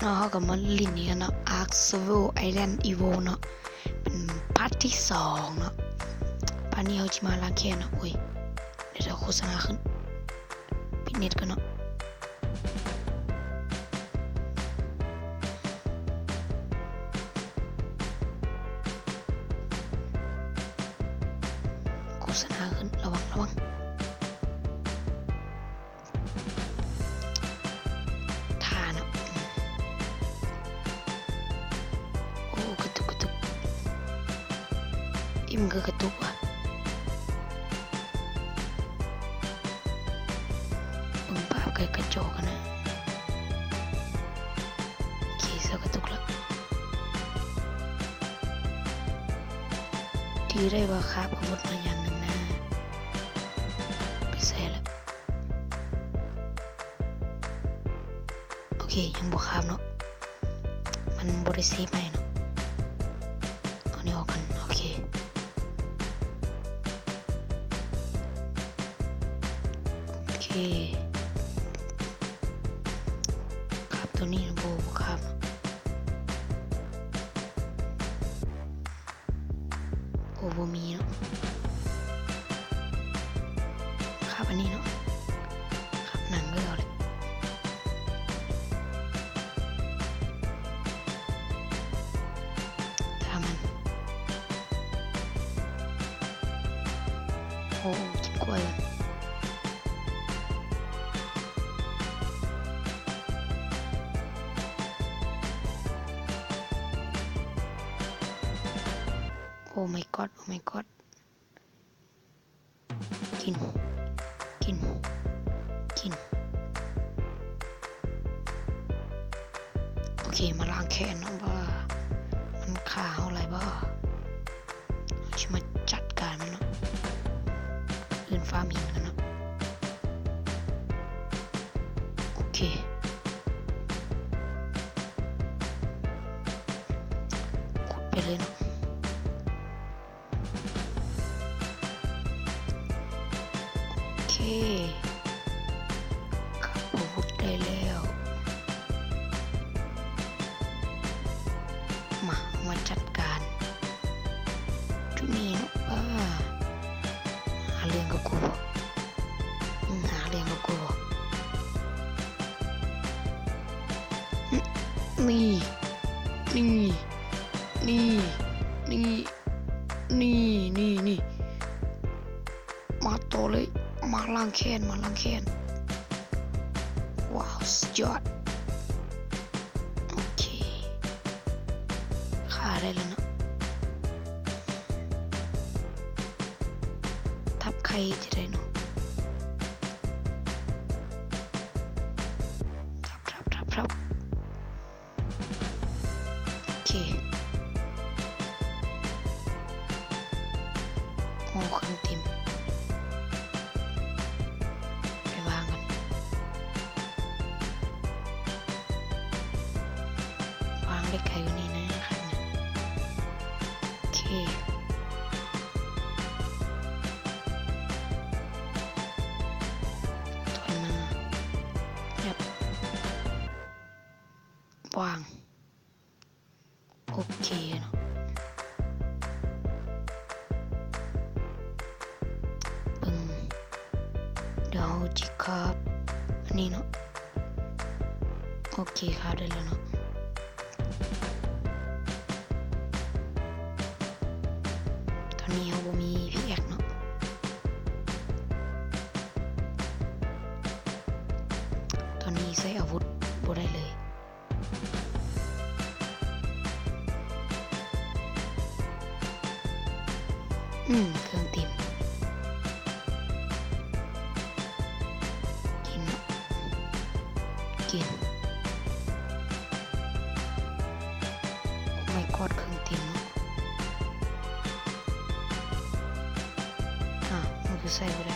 เนาะเขาก็มาลินนี่กันเนาะ Ark Survival Island Evo เนาะเป็นพาร์ทที่2เนาะพาร์ทนี้เขาจะมาล้างแค้นเนาะโอ้ยเดี๋ยวโฆษณาขึ้นปิดเน็ตกันเนาะโฆษณาขึ้นระวังมันก็กระตุกว่ะมึงภาพกระจกกันนะโอเคเสือกระตุกแล้วที่ได้ว่าคาบอาวุธมาอย่างหนึ่งนะไปใส่แล้วโอเคยังบวกคาบเนาะมันบริเซฟไหมเนาะเอานี่ออกกันโอเคครับตัวนี้โบครับโอ้โบมีเนาะครับอันนี้เนาะครับหนังก็เอาเลยตามมันโอ้กินกล้วยโอ้ my god โอ้ my god กินโอเคมาล้างแค้นเนาะบ้ามันฆ่าเอาอะไรบ้าชิมาจัดการมันเนาะอื่นฟาร์มหินกันเนาะโอเคขุดไปเลยเนาะขับอาวุธได้แล้วมาจัดการจุดนี้เนาะหาเรื่องกับกูหาเรื่องกับกูนี่มาโตเลยมาล้างแค้นว้าวสุดยอดโอเคฆ่าได้แล้วเนาะทับใครจะได้เนาะทับโอเคโอ้เครื่องเต็มได้ไกลกว่านี้นะครับโอเคถอยมายับวางโอเคเนาะเดี๋ยวจิครับอันนี้เนาะโอเคครับได้แล้วเนาะมีเอาบ่มีพี่แอกเนาะตอนนี้ใส่อาวุธบ่ได้เลยเครื่องเต็มกินไม่กอดเครื่องเต็มเนาะมันคือใส่บ่ได้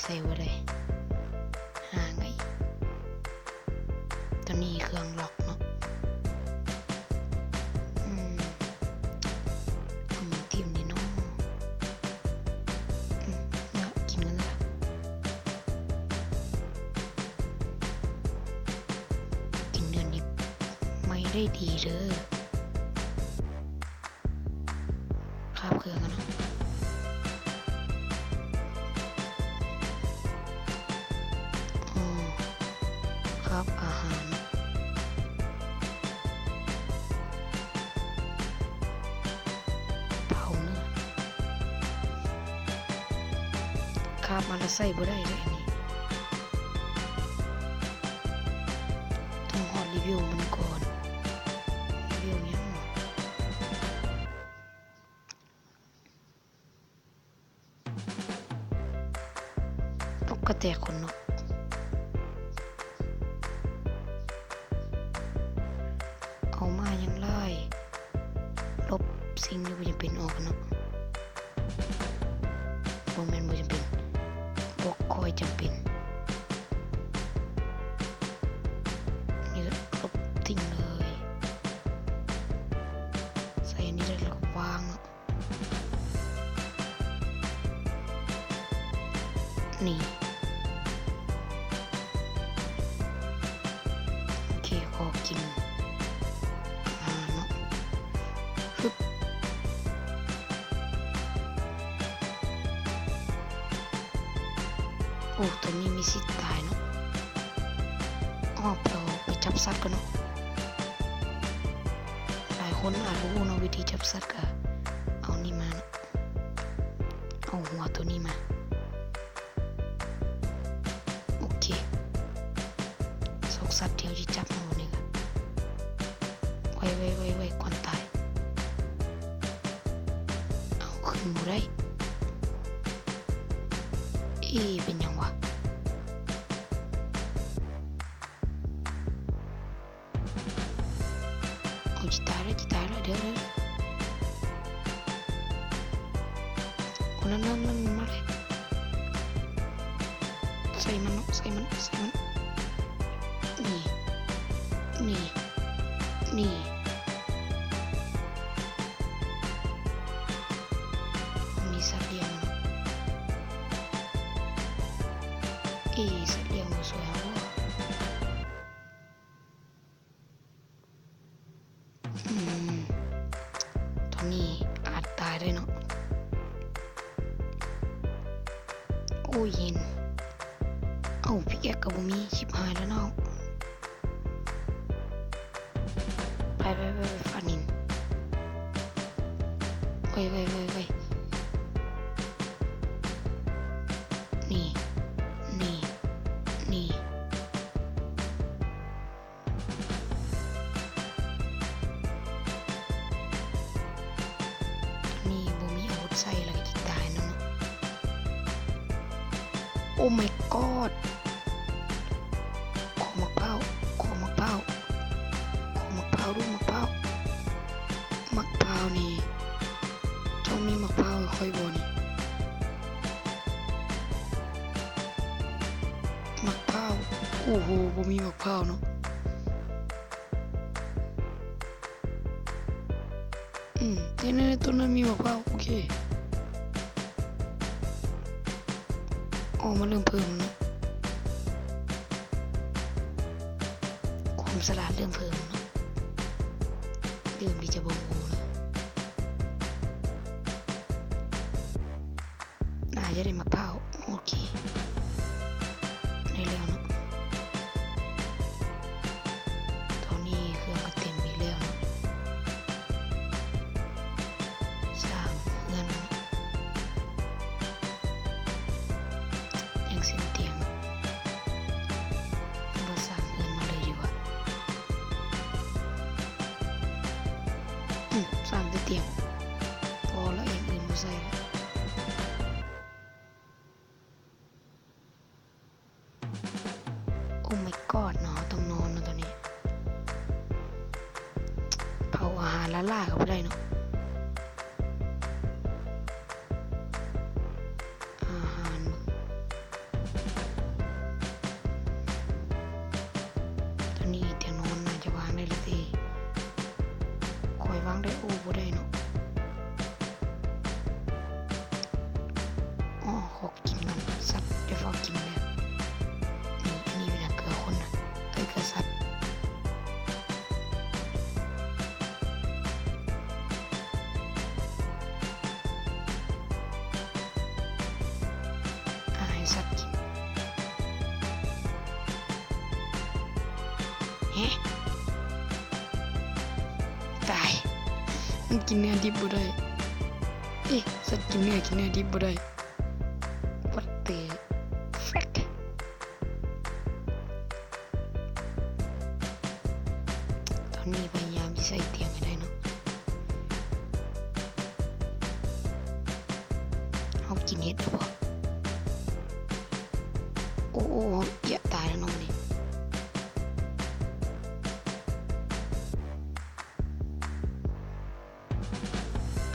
ใส่บ่ได้หาไงตอนนี้เครื่องล็อกเนาะทีมนี่เนาะกินกันละ ได้ดีเด้อคาบเครื่องกันเนาะครับอาหารเผาเนื้อคาบมาแล้วใส่บ่ได้เลยอันนี้ต้องฮอดรีวิวมันก่อนรีวิวยังปกติคนเนาะเอามายังไล่ลบสิ่งที่บ่จำเป็นออกเนาะบ่แม่นบ่จำเป็นบ่ค่อยจำเป็นนี่ก็ลบทิ้งเลยใส่อันนี้ได้แล้วก็วางเนาะนี่โอเคขอกินเนาะฮึบโอ้ตัวนี้มีสิทธิ์ตายเนาะไปจับสัตว์กันเนาะหลายคนอาจรู้เนาะวิธีจับสัตว์ก็เอานี่มาเนาะเอาหัวตัวนี้มาโอเคสกสัตว์เดียวที่จับมาวันนี้ก็ไว้ก่อนตายเอาขึ้นบ่ได้เป็นยังวะเอาจิตายแล้วเดี๋ยวนั่นมาเลยใส่มันนี่มีสัตว์เลี้ยงสัตว์เลี้ยงมันสวยอ่ะตอนนี้อาจตายได้เนาะโอ้ยเย็นพี่แกกับบุมีชิบหายแล้วเนาะไปฟันนินไว้นี่บุมีอาวุธใส่แล้วก็จิตตายเนาะโอ้ my god ขอมะพร้าวดูมะพร้าวนี่เจ้ามีมะพร้าวค่อยบ่นี่มะพร้าวโอ้โหบ่มีมะพร้าวเนาะในต้นนั้นมีมะพร้าวโอเคมาเริ่มเพิ่มเนาะความสลัดเริ่มเพิ่มเนาะเริ่มที่จะบ่งบอกแล้วน่าจะได้มะพร้าวโอเคได้แล้วเนาะตอนนี้เครื่องก็เต็มอีกแล้วเนาะสร้างเงินยังเส้นเตียงเราสร้างเงินมาเลยดีกว่าสร้างแต่เตียงพอแล้วอย่างอื่นไม่ใส่แล้วโอ้ my god เนาะต้องนอนนะตอนนี้เผาอาหารละล่าก็ไม่ได้เนาะอาหารตอนนี้เตียงนอนน่าจะวางได้เลยสิคอยวางได้บ่ได้เนาะขอกินมันสัตว์จะฟอกกินเลยอันนี้เป็นเกลือคนนะเกลือสัตว์ สัตว์กินเฮ้ตายมันกินเนื้อดิบบ่ได้สัตว์กินเนื้อดิบบ่ได้ What the frick ตอนนี้พยายามจะใส่เตียงให้ได้เนาะเขากินเห็ดหรือเปล่าโอ้อย่าตายแล้วน้องนี่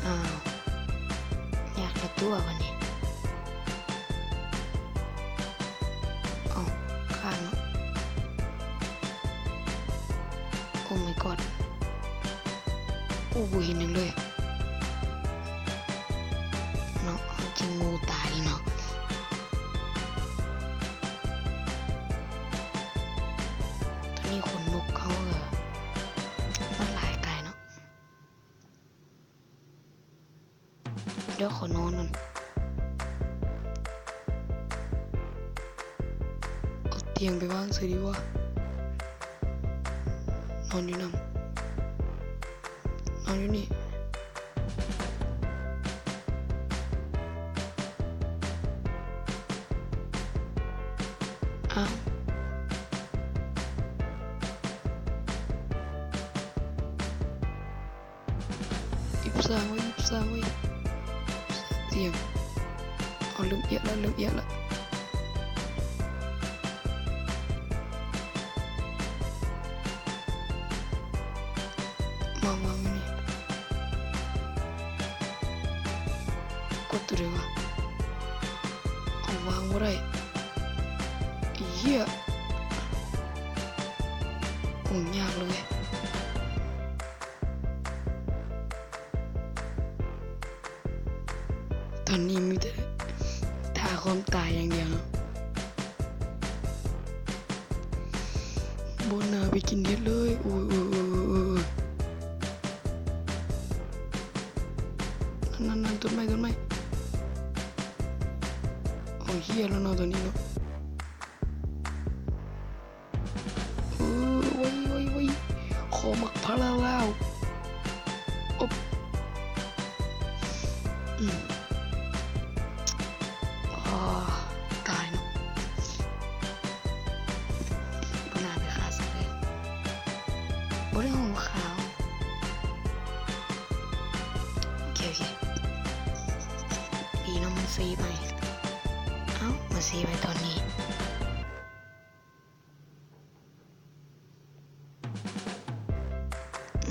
อ้าวอยากละตัววันนี้อ๋อข้างเนาะโอ้ my god โอ้เห็นหนึ่งเลยเนาะจริงงูตายเนาะตอนนี้ขนนกเขามันหลายกายเนาะเดี๋ยวขอนอนนั่นเอาเตียงไปวางเสียดีกว่านอนอยู่นั่นนอนอยู่นี่อ้าวยิบซาไว้เตียงเอาเริ่มเอียดแล้วมาวางนี่กดตัวเดียววะเอาวางบ่ได้เหี้ยโอ้ยากเลยตอนนี้มีแต่ท่าความตายอย่างเดียวบนหน้าไปกินเห็ดเลยโอ้ยนั่นต้นไม้โอ้ยเหี้ยแล้วเนาะตัวนี้เนาะโอ้ยขอมักพะลาลาวอบตายเนาะบนหน้าไปฆ่าสัตว์เลยบนได้ห่มขาวโอเคดีเนาะมันซีไปเอ้ามาซีไปตอนนี้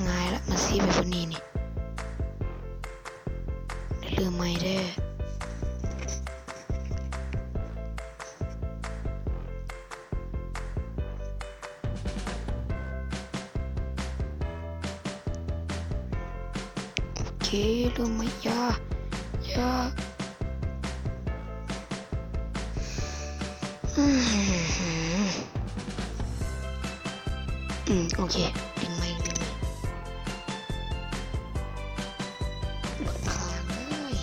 ง่ายละมาซีไปคนนี้นี่ลืมไม่ได้โอเคลืมไม่ยาโอเคดึงไม่ทางเลย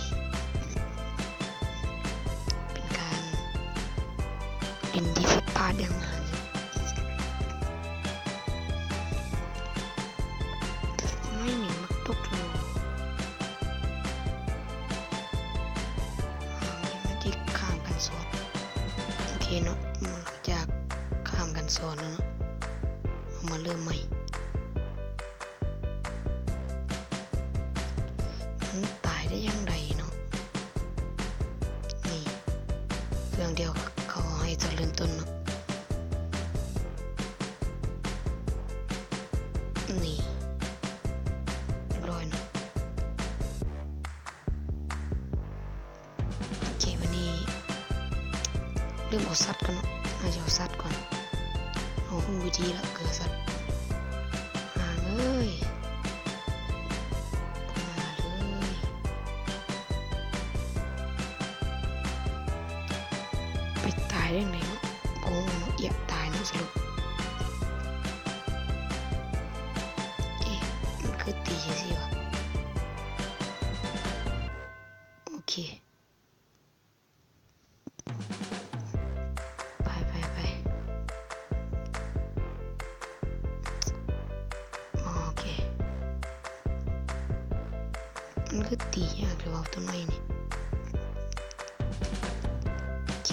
เป็นการเล่นที่ผิดพลาดอย่างไรไม่หนีมักตกโลไม่ได้ข้ามกันสอนโอเคเนาะมันจากข้ามกันสอนแล้วเนาะเอามาเริ่มใหม่มันตายได้ยังไงเนาะนี่เรื่องเดียวเขาให้เจริญต้นเนาะนี่เรียบร้อยเนาะโอเควันนี้เริ่มเอาสัตว์กันเนาะอาจจะเอาสัตว์ก่อนเอาหุ้นวิธีละเกิดสัตว์เลยไปตายได้ไงเนาะโอ้อยากตายนะสรุปมันคือตีสิวะโอเค คือตียากหรือว่าตัวน้อยนี่โอเค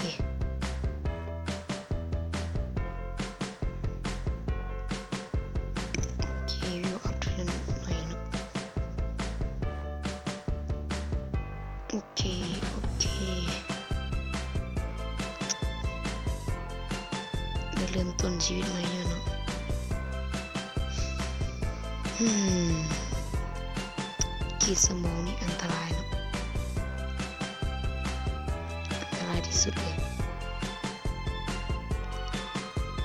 วิวอัพเทรนหน่อยเนาะโอเคได้เริ่มต้นชีวิตใหม่แล้วเนาะขีดสมองนี่อันตรายเนาะอันตรายที่สุดเลย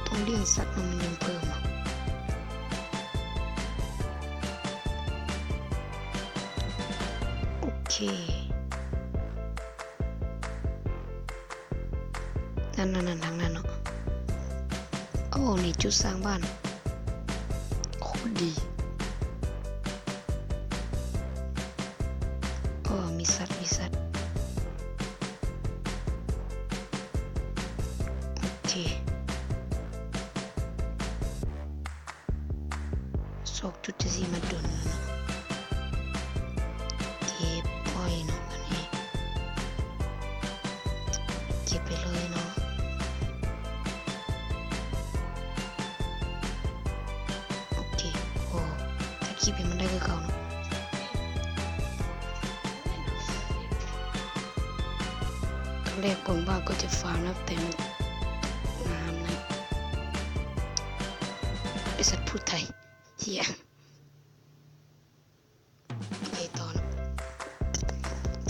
ต้องเลี้ยงสัตว์มันยังเพิ่มเนาะโอเคนั่นทางนั้นเนาะโอ้นี่จุดสร้างบ้านโคตรดีมีสัตว์โอเค2.4มาดุนเนาะเก็บปล่อยเนาะอันนี้เก็บไปเลยเนาะโอเคโอ้ถ้าคลิปให้มันได้ก็เก่าเนาะแรกผมว่าก็จะฟาร์มแล้วแต่น้ำนะบริษัทพูดไทยเฮียไอตอน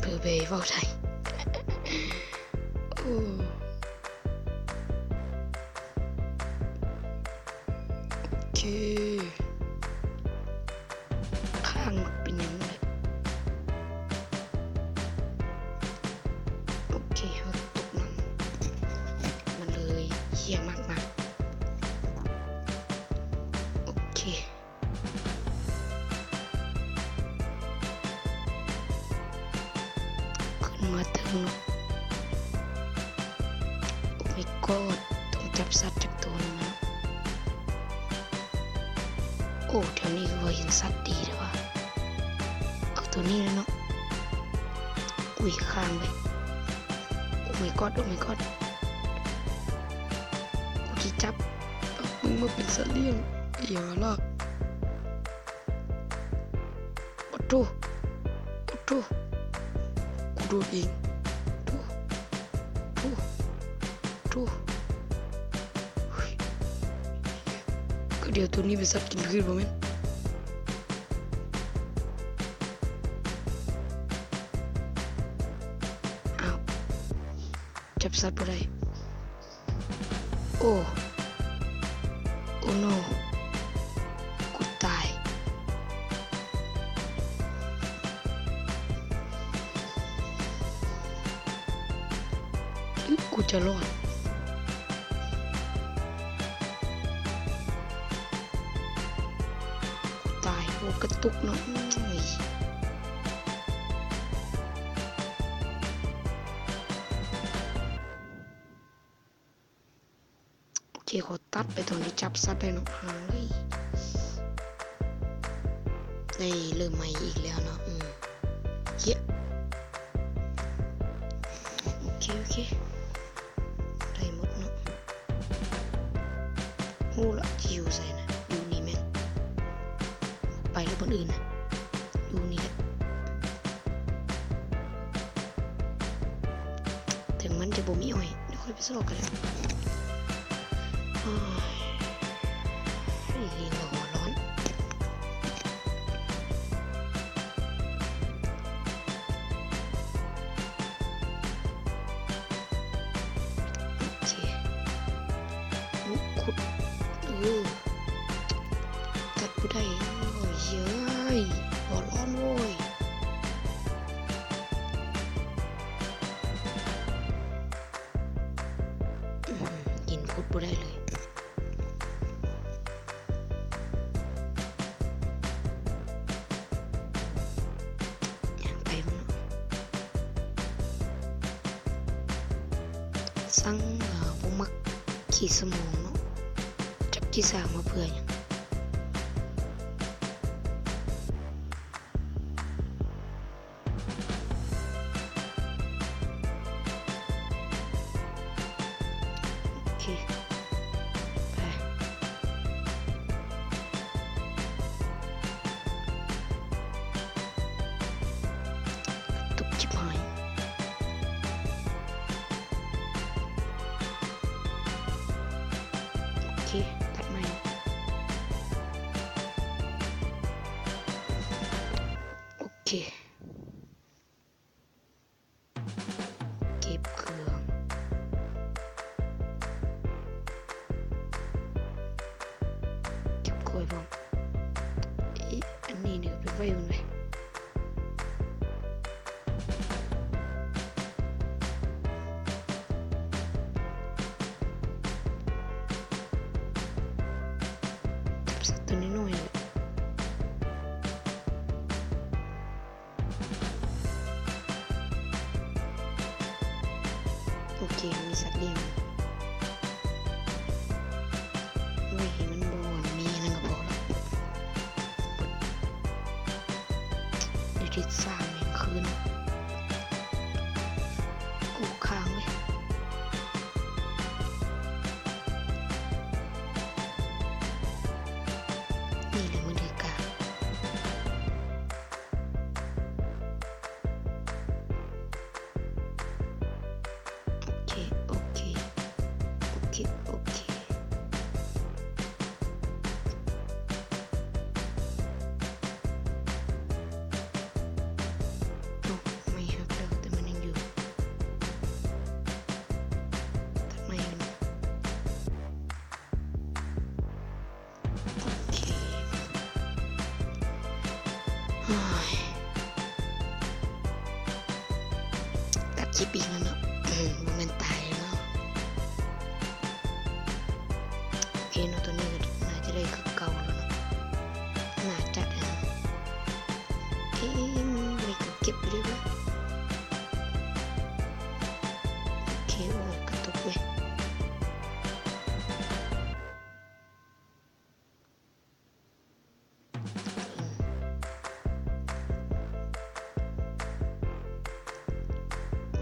เพื่อไปเฝ้าไทยโอเคข้างเป็นยังไงโอเคเขาตกน้ำมันเลยเฮี้ยมากโอเคขึ้นมาถึงโอ้ยก็ต้องจับสัตว์จากตัวนึงนะโอ้เดี๋ยวนี้ก็เห็นสัตว์ดีแล้วว่ะเอาตัวนี้แล้วเนาะอุ้ยข้างไปโอ้ my god กูจะจับมึงมาเป็นสัตว์เลี้ยงอย่าลากโอ้โหกูโดนเองก็เดี๋ยวตัวนี้เป็นสัตว์กินพืชบ่แม่นอ้าวจับสัตว์บ่ได้โอ้โนกูตายกูจะรอดกูตายโอ้กระตุกเนาะโอเคขอตัดไปตอนที่จับสัตว์ได้เนาะได้เริ่มใหม่อีกแล้วเนาะเยอะโอเคได้หมดเนาะโอ้ละที่อยู่ใส่นะอยู่นี่แม่งไปแล้วคนอื่นนะอยู่นี่แหละถึงมันจะบ่มีอ้อยเดี๋ยวค่อยไปสลอกกันแล้วลิงหัวร้อนโอเคขุดจัดผู้ใดเย้ยหัวร้อนโว้ยกินขุดผู้ใดเลยสั่งบ่มักขีดสมองเนาะจับที่สร้างมาเพื่อหยัง โ เคไปตุกชิบหายโอเคตัดใหม่โอเคเก็บเครื่องเก็บกล้วยบ้างอันนี้เนี่ยเป็นไฟมันเลยจับสัตว์ตัวน้อยๆเลยโอเคมีสัตว์เลี้ยงไม่เห็นมันบ่อนมีนั่นก็พอแล้วเดี๋ยวที่สร้างอย่างคืนกูค้างไว้นี่แหละมันคือกาโอเคโอเคโอเคโอเคไม่หักแล้วแต่มันยังอยู่ตัดไม่กันโอเคเฮ้ยตัดคลิปอีกแล้วเนาะมันตายแล้วเนาะโอเคเนาะตัวนี้ก็น่าจะได้คือเก่าแล้วเนาะน่าจัดนะไม่ก็เก็บไปด้วยวะโอเคโอ้ยกระตุกเว้ย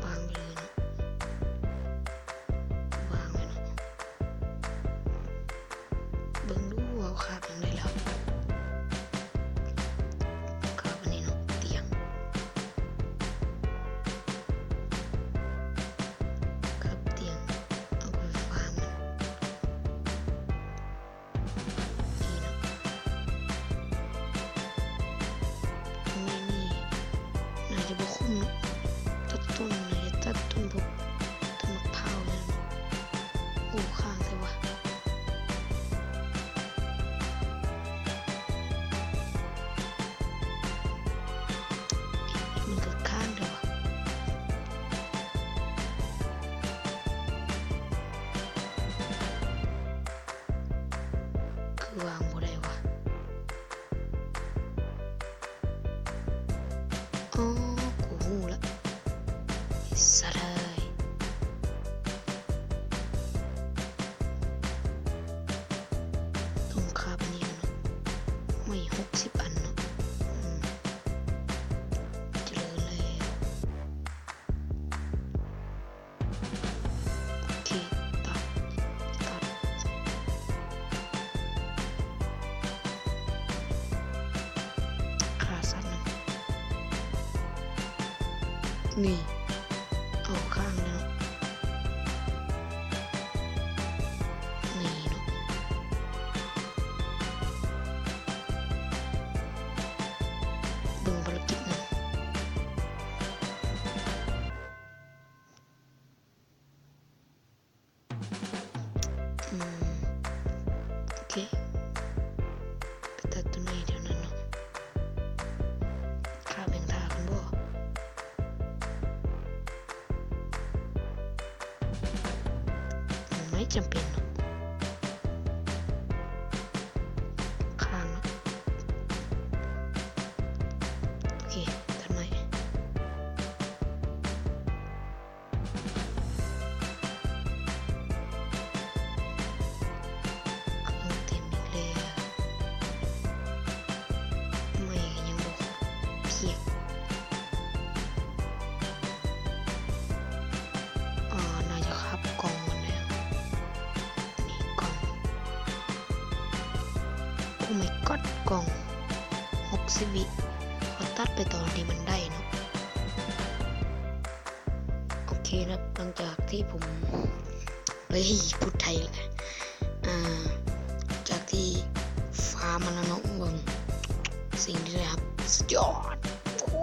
วางไปเลยเนาะวางไว้เนาะเบิ่งดูว่าคาบยังไงแล้วคาบอันนี้เนาะเตียงคาบเตียงเอาไปวางมันนี่เนาะไม่นี่น่าจะบ่คุ้มเนาะตัดต้นน่าจะตัดต้นพวกต้นมะพร้าวเลยเนาะโอ้ข้างแต่ว่ามันก็ข้างเดียวอะคือวางบ่ได้วะอ๋อกูหูละสะเลยต้องคาบอันนี้เนาะไม่60 อันเนาะเจริญเลยโอเคตัดขาสั้นนะนี่เอาข้างแล้วนี่เนาะเบิ่งภารกิจนะโอเคไปตัดตัวนี้เดี๋ยวนั้นเนาะข้าแบ่งทากันบ่ไม่จำเป็นเนาะข้างเนาะโอเคตัดไม้เครื่องเต็มอีกแล้วไม่ยังบ่เพียงน่าจะคาบกล่องหมดแล้ว my god กล่อง60 วิขอตัดไปตอนที่มันได้เนาะโอเคนะหลังจากที่ผมพูดไทยแหละจากที่ฟาร์มมันแล้วเนาะเบิ่งสิ่งที่ได้ครับสุดยอดโอ้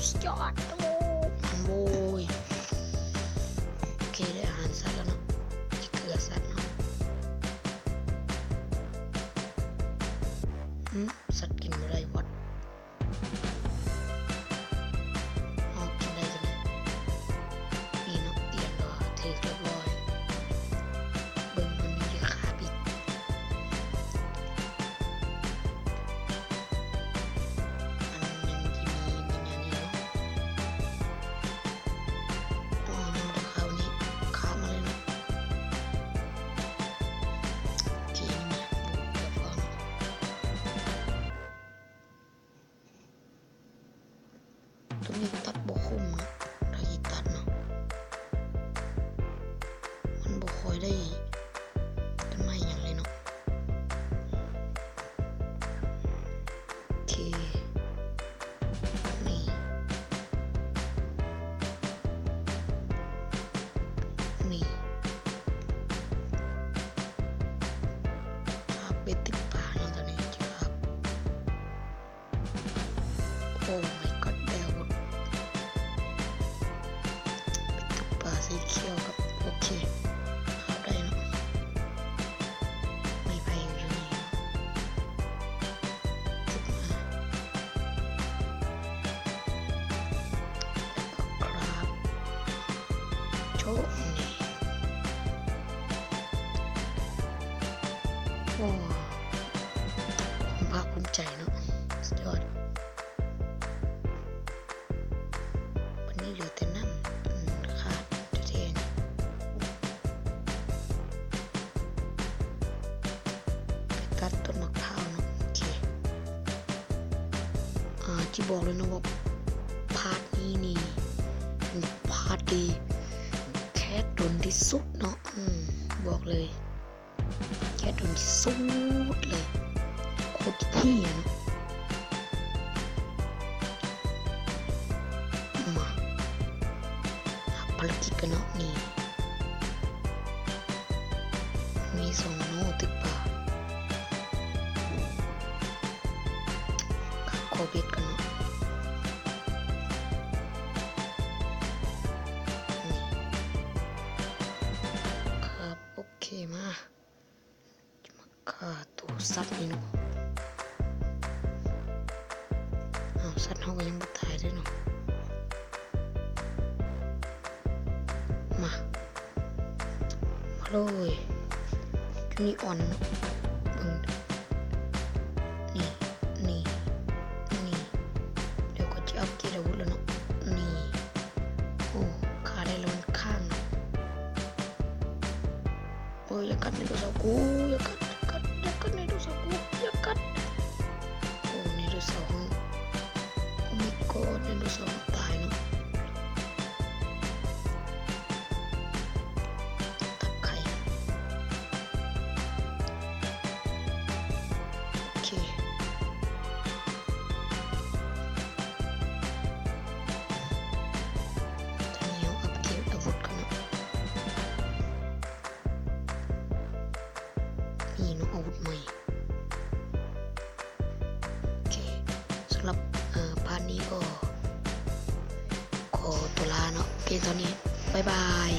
สุดยอดโอ้มันโวยโอเคได้อาหารสัตว์แล้วเนาะที่เกลือสัตว์เนาะสัตว์กินอะไรวัดกินได้จังเลยนี่เนาะเอียนรอเทเรียบร้อยเบิ่งมันมีขาปิดมันยังจะมีมันอย่างนี้เนาะนี่มาดูเขานี่ขามาเลยเนาะโอเคนี่มาบุกก่อนตรงนี้ตัดบกคุ้มนะถ้าอีตัดเนาะมันบกคอยได้ต้นไม้อย่างเลยเนาะโอเคนี่นี่ครับเบ็ดติดปลาเนาะตอนนี้ครับโอ้ my god แบวปลาสีเขียวครับโอเคครับได้เนาะไม่ไปอยู่ตรงนี้จุดมาครับโชคดีโอ้ผมภาคภูมิใจเนาะสุดยอดวันนี้เหลือแต่น้ำขาดเทนไปตัดต้นมะพร้าวเนาะโอเคที่บอกเลยนะว่าพาร์ทนี้นี่เป็นพาร์ทดีแค่ดนที่สุดเนาะบอกเลยแค่ดนที่สุดเลยโคตรเหี้ยเนาะมาภารกิจกันเนาะนี่มี2 โน้ติดปากขับโควิดกันเนาะนี่ครับโอเคมาจะมาฆ่าตัวสัตว์นี่เนาะสัตว์เขาก็ยังไม่ตายด้วยเนาะมาเลยจุนี่อ่อนเบิ่งนี่นี่นี่เดี๋ยวก็จะเอากีฬาวุธแล้วเนาะนี่โอ้ขาได้แล้วมันข้างโอ้ยอย่ากัดในตัวสาวกูอย่ากัดในตัวสาวกูอย่ากัดโอ้ในตัวสาวห้องโอ้ my god ในตัวสาวตายเนาะตับไข่โอเคตอนนี้เอาอัพเกรดอาวุธกันเนาะนี่เนาะอาวุธใหม่โอเคสำหรับพาร์ทนี้ก็ขอตัวลาเนาะโอเคตอนนี้บ๊ายบาย